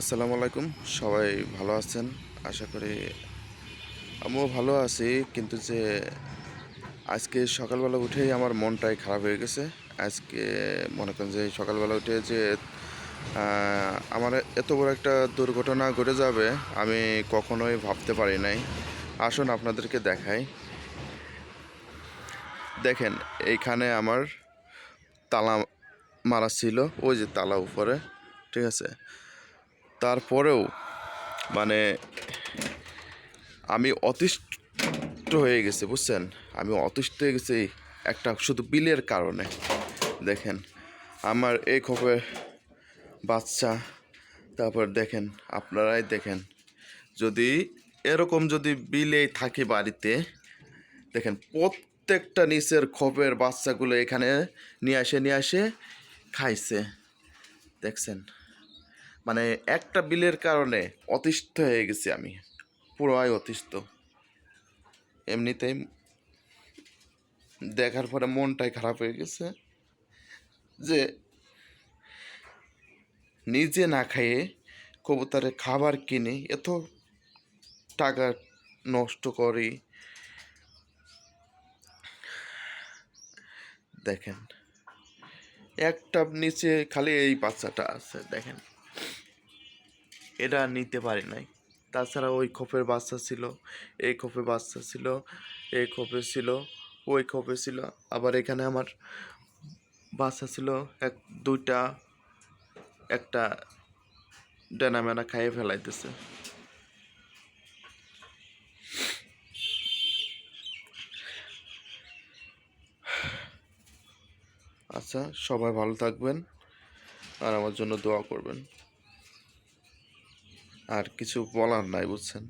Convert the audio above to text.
আসসালামু আলাইকুম। সবাই ভালো আছেন আশা করি। আমিও ভালো আছি, কিন্তু যে আজকে সকালবেলা উঠেই আমার মনটাই খারাপ হয়ে গেছে। আজকে মনে করেন যে সকালবেলা উঠে যে আমার এত বড় একটা দুর্ঘটনা ঘটে যাবে আমি কখনোই ভাবতে পারি নাই। আসুন আপনাদেরকে দেখাই। দেখেন, এইখানে আমার তালা মারা ছিল, ওই যে তালা উপরে, ঠিক আছে। তারপরেও মানে আমি অতিষ্ঠ হয়ে গেছি, বুঝছেন। আমি অতিষ্ঠ হয়ে গেছি একটা শুধু বিলের কারণে। দেখেন আমার এই খোপের বাচ্চা, তারপর দেখেন, আপনারাই দেখেন, যদি এরকম যদি বিলে থাকি বাড়িতে, দেখেন প্রত্যেকটা নিচের খোপের বাচ্চাগুলো এখানে নিয়ে আসে খাইছে। দেখছেন, মানে একটা বিলের কারণে অতিষ্ঠ হয়ে গেছি আমি, পুরোই অতিষ্ঠ। এমনিতেই দেখার পরে মনটাই খারাপ হয়ে গেছে যে নিজে না খেয়ে কবুতরের খাবার কিনে এত টাকা নষ্ট করি। দেখেন একটা নিচে খালি এই বাচ্চাটা আছে, দেখেন এটা নিতে পারি নাই। তাছাড়া ওই খোপের বাচ্চা ছিল, এই খোপে বাচ্চা ছিল, এই খোপে ছিল, ওই খোপে ছিল, আবার এখানে আমার বাচ্চা ছিল দুইটা, একটা ডেনা মেনা খাইয়ে ফেলাইতেছে। আচ্ছা, সবাই ভালো থাকবেন আর আমার জন্য দোয়া করবেন। আর কিছু বলার নাই, বুঝছেন।